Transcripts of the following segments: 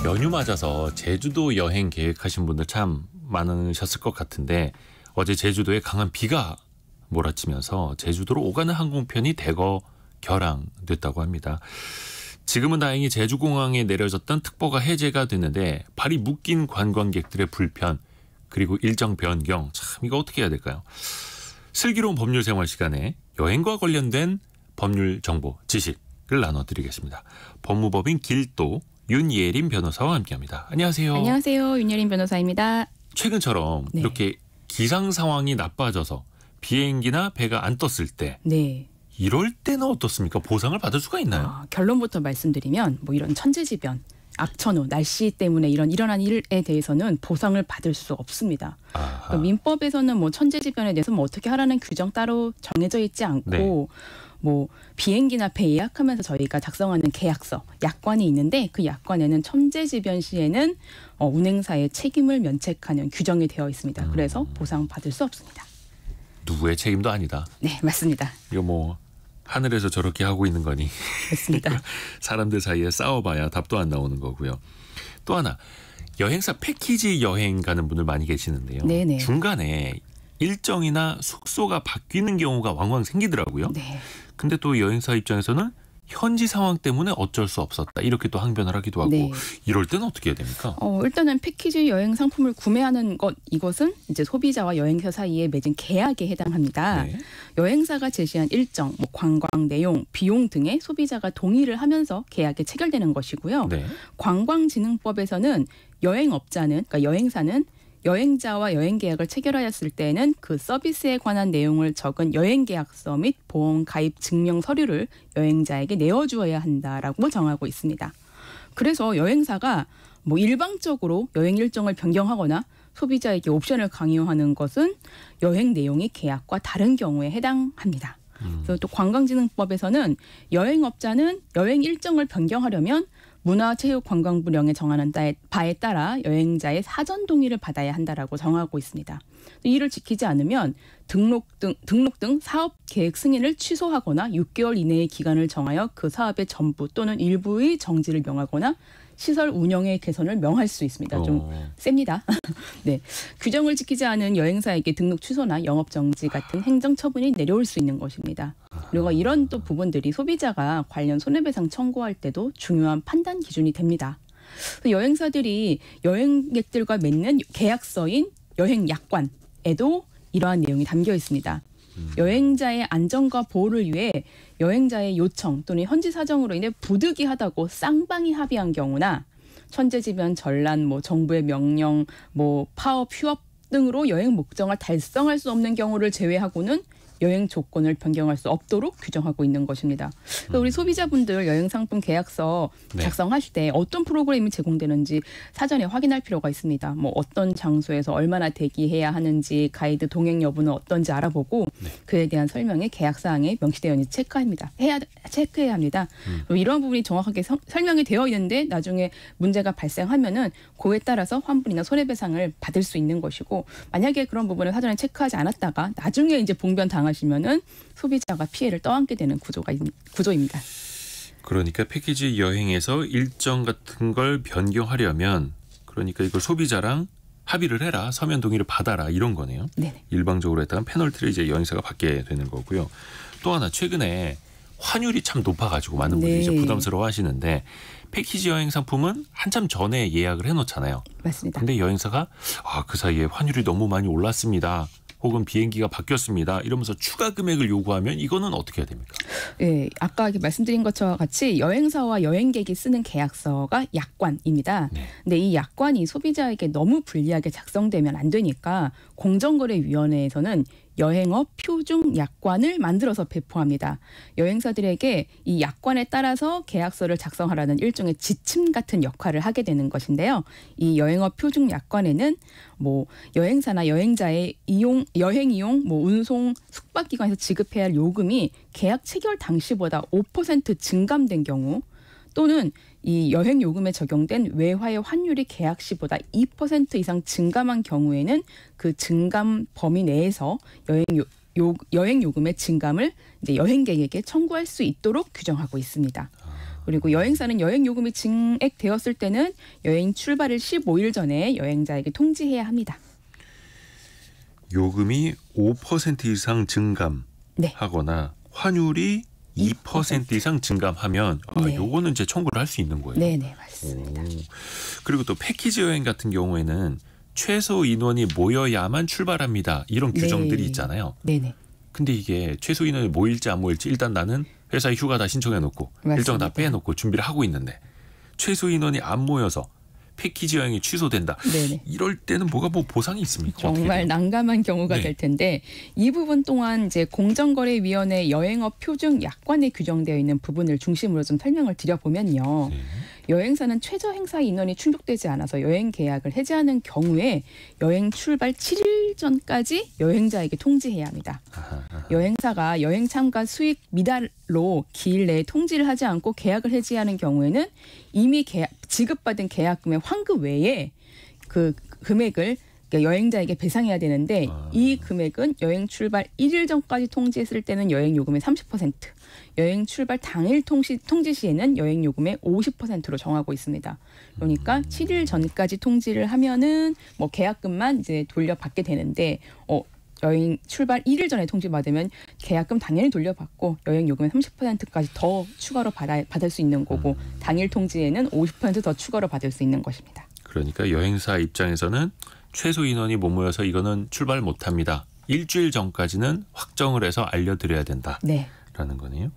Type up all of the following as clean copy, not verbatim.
연휴 맞아서 제주도 여행 계획하신 분들 참 많으셨을 것 같은데 어제 제주도에 강한 비가 몰아치면서 제주도로 오가는 항공편이 대거 결항됐다고 합니다. 지금은 다행히 제주공항에 내려졌던 특보가 해제가 됐는데 발이 묶인 관광객들의 불편 그리고 일정 변경 참 이거 어떻게 해야 될까요? 슬기로운 법률 생활 시간에 여행과 관련된 법률 정보 지식을 나눠드리겠습니다. 법무법인 길도 윤예린 변호사와 함께합니다. 안녕하세요. 안녕하세요. 윤예린 변호사입니다. 최근처럼 네. 이렇게 기상 상황이 나빠져서 비행기나 배가 안 떴을 때 네. 이럴 때는 어떻습니까? 보상을 받을 수가 있나요? 결론부터 말씀드리면 뭐 이런 천재지변, 악천후, 날씨 때문에 일어난 일에 대해서는 보상을 받을 수 없습니다. 그러니까 민법에서는 뭐 천재지변에 대해서 뭐 어떻게 하라는 규정 따로 정해져 있지 않고 네. 뭐 비행기나 배 예약하면서 저희가 작성하는 계약서, 약관이 있는데 그 약관에는 천재지변 시에는 운행사의 책임을 면책하는 규정이 되어 있습니다. 그래서 보상받을 수 없습니다. 누구의 책임도 아니다. 네, 맞습니다. 이거 뭐 하늘에서 저렇게 하고 있는 거니. 맞습니다. 사람들 사이에 싸워봐야 답도 안 나오는 거고요. 또 하나 여행사 패키지 여행 가는 분들 많이 계시는데요. 네네. 중간에 일정이나 숙소가 바뀌는 경우가 왕왕 생기더라고요. 네. 근데 또 여행사 입장에서는 현지 상황 때문에 어쩔 수 없었다. 이렇게 또 항변을 하기도 하고 네. 이럴 때는 어떻게 해야 됩니까? 일단은 패키지 여행 상품을 구매하는 이것은 이제 소비자와 여행사 사이에 맺은 계약에 해당합니다. 네. 여행사가 제시한 일정, 뭐 관광 내용, 비용 등에 소비자가 동의를 하면서 계약에 체결되는 것이고요. 네. 관광진흥법에서는 여행업자는, 그러니까 여행사는 여행자와 여행 계약을 체결하였을 때에는 그 서비스에 관한 내용을 적은 여행 계약서 및 보험 가입 증명 서류를 여행자에게 내어주어야 한다라고 정하고 있습니다. 그래서 여행사가 뭐 일방적으로 여행 일정을 변경하거나 소비자에게 옵션을 강요하는 것은 여행 내용이 계약과 다른 경우에 해당합니다. 그리고 또 관광진흥법에서는 여행업자는 여행 일정을 변경하려면 문화체육관광부령에 정하는 바에 따라 여행자의 사전 동의를 받아야 한다라고 정하고 있습니다. 이를 지키지 않으면 등록 등 사업 계획 승인을 취소하거나 6개월 이내의 기간을 정하여 그 사업의 전부 또는 일부의 정지를 명하거나 시설 운영의 개선을 명할 수 있습니다. 좀 셉니다. 네, 규정을 지키지 않은 여행사에게 등록 취소나 영업 정지 같은 행정 처분이 내려올 수 있는 것입니다. 그리고 이런 또 부분들이 소비자가 관련 손해배상 청구할 때도 중요한 판단 기준이 됩니다. 여행사들이 여행객들과 맺는 계약서인 여행 약관에도 이러한 내용이 담겨 있습니다. 여행자의 안전과 보호를 위해 여행자의 요청 또는 현지 사정으로 인해 부득이하다고 쌍방이 합의한 경우나 천재지변, 전란, 뭐 정부의 명령, 뭐 파업, 휴업 등으로 여행 목적을 달성할 수 없는 경우를 제외하고는 여행 조건을 변경할 수 없도록 규정하고 있는 것입니다. 그래서 우리 소비자분들 여행 상품 계약서 작성하실 때 어떤 프로그램이 제공되는지 사전에 확인할 필요가 있습니다. 뭐 어떤 장소에서 얼마나 대기해야 하는지, 가이드 동행 여부는 어떤지 알아보고 그에 대한 설명이 계약사항에 명시되어 있는지 체크해야 합니다. 이러한 부분이 정확하게 설명이 되어 있는데 나중에 문제가 발생하면은 그에 따라서 환불이나 손해배상을 받을 수 있는 것이고, 만약에 그런 부분을 사전에 체크하지 않았다가 나중에 이제 봉변 당하시면은 소비자가 피해를 떠안게 되는 구조입니다. 그러니까 패키지 여행에서 일정 같은 걸 변경하려면 그러니까 이걸 소비자랑 합의를 해라, 서면 동의를 받아라 이런 거네요. 네네. 일방적으로 했다가 페널티를 이제 여행사가 받게 되는 거고요. 또 하나 최근에 환율이 참 높아가지고 많은 분들이 이제 부담스러워하시는데 패키지 여행 상품은 한참 전에 예약을 해놓잖아요. 맞습니다. 근데 여행사가 그 사이에 환율이 너무 많이 올랐습니다. 혹은 비행기가 바뀌었습니다. 이러면서 추가 금액을 요구하면 이거는 어떻게 해야 됩니까? 네, 아까 말씀드린 것과 같이 여행사와 여행객이 쓰는 계약서가 약관입니다. 네. 근데 이 약관이 소비자에게 너무 불리하게 작성되면 안 되니까 공정거래위원회에서는 여행업 표준 약관을 만들어서 배포합니다. 여행사들에게 이 약관에 따라서 계약서를 작성하라는 일종의 지침 같은 역할을 하게 되는 것인데요. 이 여행업 표준 약관에는 뭐 여행사나 여행자의 여행 이용, 뭐 운송, 숙박기관에서 지급해야 할 요금이 계약 체결 당시보다 5% 증감된 경우, 또는 이 여행 요금에 적용된 외화의 환율이 계약 시보다 2% 이상 증감한 경우에는 그 증감 범위 내에서 여행 요금의 증감을 이제 여행객에게 청구할 수 있도록 규정하고 있습니다. 그리고 여행사는 여행 요금이 증액되었을 때는 여행 출발을 15일 전에 여행자에게 통지해야 합니다. 요금이 5% 이상 증감하거나 환율이 2% 이상 증감하면 네. 요거는 이제 청구를 할 수 있는 거예요. 네네 맞습니다. 그리고 또 패키지 여행 같은 경우에는 최소 인원이 모여야만 출발합니다. 이런 규정들이 네. 있잖아요. 네네. 근데 이게 최소 인원이 모일지 안 모일지 일단 나는 회사에 휴가 다 신청해놓고 맞습니다. 일정 다 빼놓고 준비를 하고 있는데 최소 인원이 안 모여서 패키지 여행이 취소된다. 네네. 이럴 때는 뭐가 보상이 있습니까? 정말 난감한 경우가 네. 될 텐데 이 부분 또한 이제 공정거래위원회 여행업 표준 약관에 규정되어 있는 부분을 중심으로 좀 설명을 드려보면요. 네. 여행사는 최저 행사 인원이 충족되지 않아서 여행 계약을 해지하는 경우에 여행 출발 7일 전까지 여행자에게 통지해야 합니다. 여행사가 여행 참가 수익 미달로 기일 내에 통지를 하지 않고 계약을 해지하는 경우에는 이미 지급받은 계약금의 환급 외에 그 금액을 여행자에게 배상해야 되는데 이 금액은 여행 출발 1일 전까지 통지했을 때는 여행 요금의 30%, 여행 출발 당일 통지 시에는 여행 요금의 50%로 정하고 있습니다. 그러니까 7일 전까지 통지를 하면은 뭐 계약금만 이제 돌려받게 되는데 여행 출발 1일 전에 통지받으면 계약금 당연히 돌려받고 여행 요금의 30%까지 더 추가로 받을 수 있는 거고 당일 통지에는 50% 더 추가로 받을 수 있는 것입니다. 그러니까 여행사 입장에서는 최소 인원이 못 모여서 이거는 출발 못합니다. 일주일 전까지는 확정을 해서 알려드려야 된다라는 네. 거네요.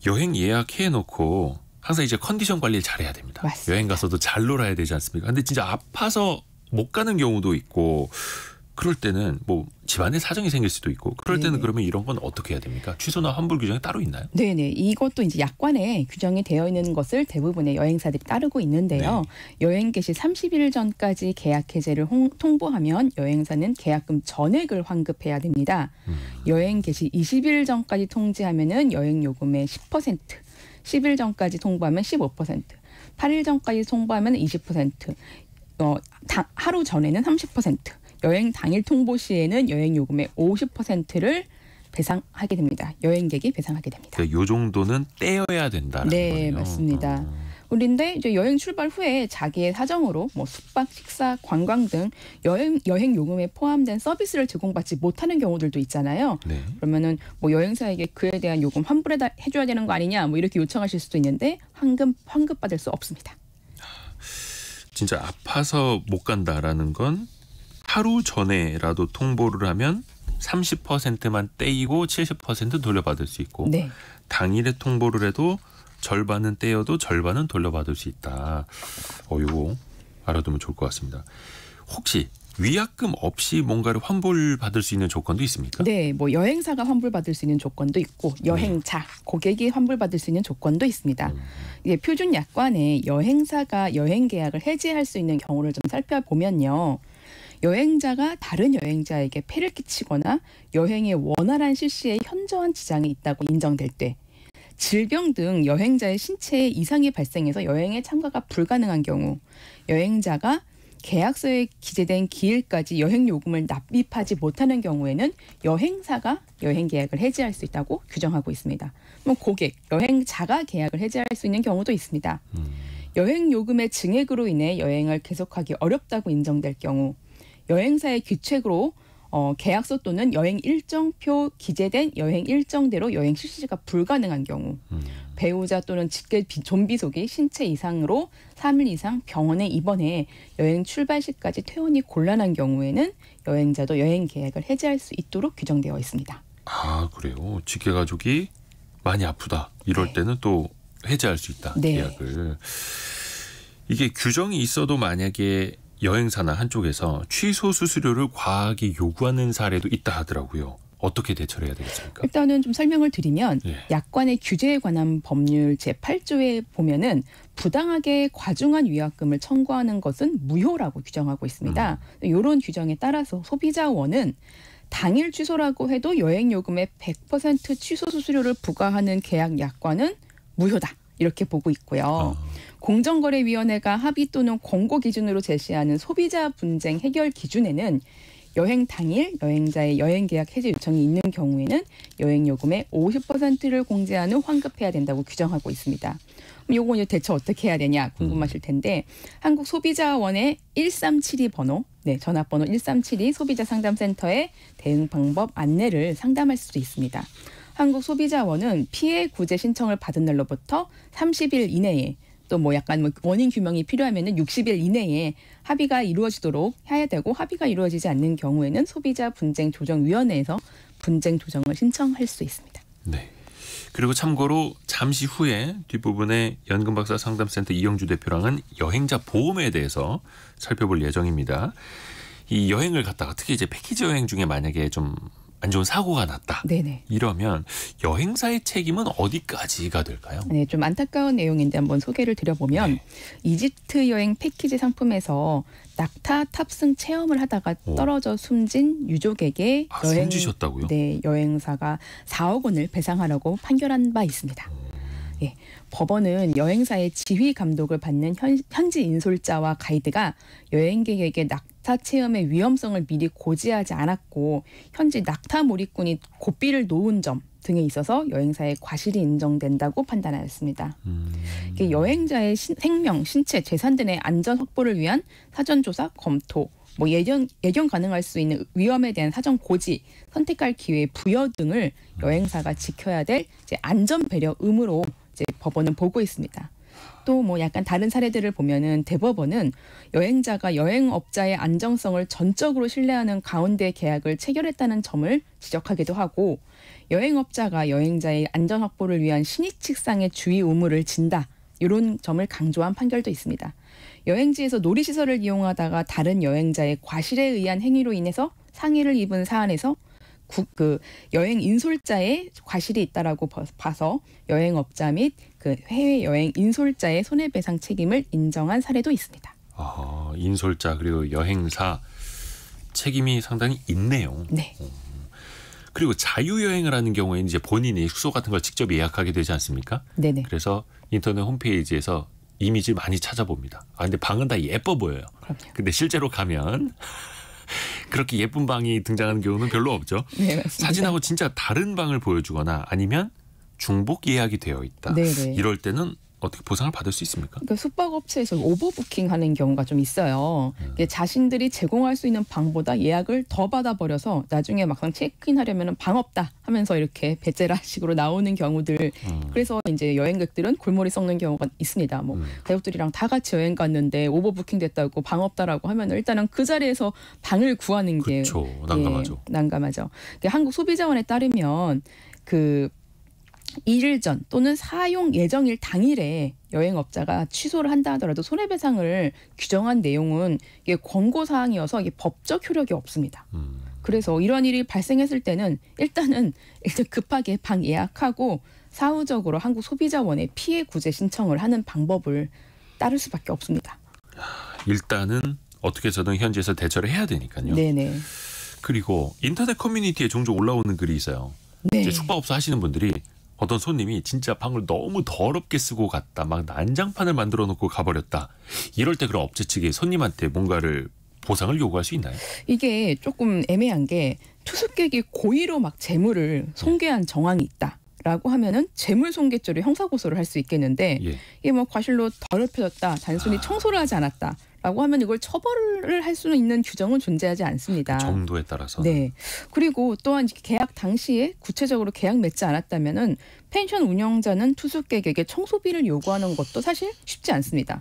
여행 예약해놓고 항상 이제 컨디션 관리를 잘해야 됩니다. 맞습니다. 여행 가서도 잘 놀아야 되지 않습니까? 근데 진짜 아파서 못 가는 경우도 있고 그럴 때는 뭐 집안에 사정이 생길 수도 있고 그럴 때는 네네. 그러면 이런 건 어떻게 해야 됩니까? 취소나 환불 규정이 따로 있나요? 네네. 이것도 이제 약관에 규정이 되어 있는 것을 대부분의 여행사들이 따르고 있는데요. 여행 개시 30일 전까지 계약 해제를 통보하면 여행사는 계약금 전액을 환급해야 됩니다. 여행 개시 20일 전까지 통지하면은 여행 요금의 10%, 10일 전까지 통보하면 15%, 8일 전까지 통보하면 20%, 하루 전에는 30%, 여행 당일 통보 시에는 여행 요금의 50%를 배상하게 됩니다. 여행객이 배상하게 됩니다. 그러니까 요 정도는 떼어야 된다는 네, 거예요. 맞습니다. 그런데 이제 여행 출발 후에 자기의 사정으로 뭐 숙박, 식사, 관광 등 여행 요금에 포함된 서비스를 제공받지 못하는 경우들도 있잖아요. 네. 그러면은 뭐 여행사에게 그에 대한 요금 환불해줘야 되는 거 아니냐, 뭐 이렇게 요청하실 수도 있는데 환급받을 수 없습니다. 진짜 아파서 못 간다라는 건 하루 전에라도 통보를 하면 30%만 떼이고 70% 돌려받을 수 있고 네. 당일에 통보를 해도 절반은 떼어도 절반은 돌려받을 수 있다. 이거 알아두면 좋을 것 같습니다. 혹시 위약금 없이 뭔가를 환불받을 수 있는 조건도 있습니까? 네, 뭐 여행사가 환불받을 수 있는 조건도 있고 여행자, 고객이 환불받을 수 있는 조건도 있습니다. 이게 표준 약관에 여행사가 여행 계약을 해지할 수 있는 경우를 좀 살펴보면요. 여행자가 다른 여행자에게 폐를 끼치거나 여행의 원활한 실시에 현저한 지장이 있다고 인정될 때, 질병 등 여행자의 신체에 이상이 발생해서 여행에 참가가 불가능한 경우, 여행자가 계약서에 기재된 기일까지 여행 요금을 납입하지 못하는 경우에는 여행사가 여행 계약을 해지할 수 있다고 규정하고 있습니다. 뭐 고객, 여행자가 계약을 해지할 수 있는 경우도 있습니다. 여행 요금의 증액으로 인해 여행을 계속하기 어렵다고 인정될 경우, 여행사의 규칙으로 계약서 또는 여행 일정표 기재된 여행 일정대로 여행 실시가 불가능한 경우, 배우자 또는 직계 좀비속이 신체 이상으로 3일 이상 병원에 입원해 여행 출발 시까지 퇴원이 곤란한 경우에는 여행자도 여행 계약을 해지할 수 있도록 규정되어 있습니다. 아, 그래요. 직계 가족이 많이 아프다. 이럴 네. 때는 또 해지할 수 있다. 네. 계약을. 이게 규정이 있어도 만약에 여행사나 한쪽에서 취소 수수료를 과하게 요구하는 사례도 있다 하더라고요. 어떻게 대처를 해야 되겠습니까? 일단은 좀 설명을 드리면 네. 약관의 규제에 관한 법률 제8조에 보면은 부당하게 과중한 위약금을 청구하는 것은 무효라고 규정하고 있습니다. 이런 규정에 따라서 소비자원은 당일 취소라고 해도 여행 요금의 100% 취소 수수료를 부과하는 계약 약관은 무효다. 이렇게 보고 있고요. 공정거래위원회가 합의 또는 권고 기준으로 제시하는 소비자 분쟁 해결 기준에는 여행 당일 여행자의 여행 계약 해지 요청이 있는 경우에는 여행 요금의 50%를 공제한 후 환급해야 된다고 규정하고 있습니다. 그럼 요거 이제 대처 어떻게 해야 되냐 궁금하실 텐데 한국소비자원의 1372 번호, 전화번호 1372 소비자상담센터의 대응 방법 안내를 상담할 수도 있습니다. 한국소비자원은 피해 구제 신청을 받은 날로부터 30일 이내에 또 약간 원인 규명이 필요하면은 60일 이내에 합의가 이루어지도록 해야 되고 합의가 이루어지지 않는 경우에는 소비자 분쟁 조정위원회에서 분쟁 조정을 신청할 수 있습니다. 네. 그리고 참고로 잠시 후에 뒷부분에 연금박사 상담센터 이영주 대표랑은 여행자 보험에 대해서 살펴볼 예정입니다. 이 여행을 갔다가 특히 이제 패키지 여행 중에 만약에 좀 안 좋은 사고가 났다. 네네. 이러면 여행사의 책임은 어디까지가 될까요? 네, 좀 안타까운 내용인데 한번 소개를 드려보면 네. 이집트 여행 패키지 상품에서 낙타 탑승 체험을 하다가 떨어져 숨진 유족에게 숨지셨다고요? 네, 여행사가 4억 원을 배상하라고 판결한 바 있습니다. 예, 법원은 여행사의 지휘 감독을 받는 현지 인솔자와 가이드가 여행객에게 낙타 체험의 위험성을 미리 고지하지 않았고 현지 낙타 몰입꾼이 고삐를 놓은 점 등에 있어서 여행사의 과실이 인정된다고 판단하였습니다. 여행자의 생명, 신체, 재산 등의 안전 확보를 위한 사전 조사, 검토, 예견 가능할 수 있는 위험에 대한 사전 고지, 선택할 기회 부여 등을 여행사가 지켜야 될 안전 배려 의무로 법원은 보고 있습니다. 또 약간 다른 사례들을 보면은 대법원은 여행자가 여행업자의 안정성을 전적으로 신뢰하는 가운데 계약을 체결했다는 점을 지적하기도 하고 여행업자가 여행자의 안전 확보를 위한 신의칙상의 주의 의무를 진다. 이런 점을 강조한 판결도 있습니다. 여행지에서 놀이시설을 이용하다가 다른 여행자의 과실에 의한 행위로 인해서 상해를 입은 사안에서 여행 인솔자의 과실이 있다라고 봐서 여행업자 및 해외 여행 인솔자의 손해배상 책임을 인정한 사례도 있습니다. 인솔자 그리고 여행사 책임이 상당히 있네요. 네. 그리고 자유여행을 하는 경우에는 이제 본인이 숙소 같은 걸 직접 예약하게 되지 않습니까? 네네. 그래서 인터넷 홈페이지에서 이미지를 많이 찾아봅니다. 근데 방은 다 예뻐 보여요. 그럼요. 근데 실제로 가면 그렇게 예쁜 방이 등장하는 경우는 별로 없죠. 네, 맞습니다. 사진하고 진짜 다른 방을 보여주거나 아니면 중복 예약이 되어 있다. 네네. 이럴 때는 어떻게 보상을 받을 수 있습니까? 그러니까 숙박업체에서 오버부킹하는 경우가 좀 있어요. 이게 자신들이 제공할 수 있는 방보다 예약을 더 받아버려서 나중에 막상 체크인하려면 방 없다 하면서 이렇게 배째라식으로 나오는 경우들. 그래서 이제 여행객들은 골머리 썩는 경우가 있습니다. 가족들이랑 다 같이 여행 갔는데 오버부킹 됐다고 방 없다라고 하면 일단은 그 자리에서 방을 구하는 게 그렇죠. 난감하죠. 난감하죠. 한국소비자원에 따르면 이일 전 또는 사용 예정일 당일에 여행업자가 취소를 한다 하더라도 손해배상을 규정한 내용은 이게 권고사항이어서 이게 법적 효력이 없습니다. 그래서 이런 일이 발생했을 때는 일단 급하게 방 예약하고 사후적으로 한국소비자원에 피해 구제 신청을 하는 방법을 따를 수밖에 없습니다. 일단은 어떻게 해서든 현지에서 대처를 해야 되니까요. 네네. 그리고 인터넷 커뮤니티에 종종 올라오는 글이 있어요. 네. 이제 숙박업소 하시는 분들이 어떤 손님이 진짜 방을 너무 더럽게 쓰고 갔다. 막 난장판을 만들어 놓고 가버렸다. 이럴 때 그럼 업체 측이 손님한테 뭔가를 보상을 요구할 수 있나요? 이게 조금 애매한 게 투숙객이 고의로 재물을 손괴한 정황이 있다라고 하면은 재물손괴죄로 형사고소를 할 수 있겠는데 이게 과실로 더럽혀졌다. 단순히 청소를 하지 않았다. 라고 하면 이걸 처벌을 할 수는 있는 규정은 존재하지 않습니다. 그 정도에 따라서. 네. 그리고 또한 계약 당시에 구체적으로 계약 맺지 않았다면은 펜션 운영자는 투숙객에게 청소비를 요구하는 것도 사실 쉽지 않습니다.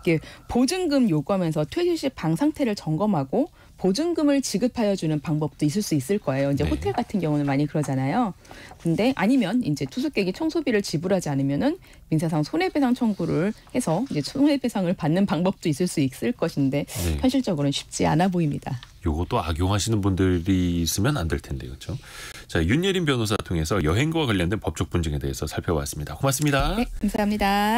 이게 보증금 요구하면서 퇴실 시 방 상태를 점검하고 보증금을 지급하여 주는 방법도 있을 수 있을 거예요. 이제 호텔 같은 경우는 많이 그러잖아요. 근데 아니면 이제 투숙객이 청소비를 지불하지 않으면은 민사상 손해배상 청구를 해서 이제 손해배상을 받는 방법도 있을 수 있을 것인데 현실적으로는 쉽지 않아 보입니다. 요것도 악용하시는 분들이 있으면 안 될 텐데 그렇죠. 자, 윤예린 변호사 통해서 여행과 관련된 법적 분쟁에 대해서 살펴봤습니다. 고맙습니다. 네, 감사합니다.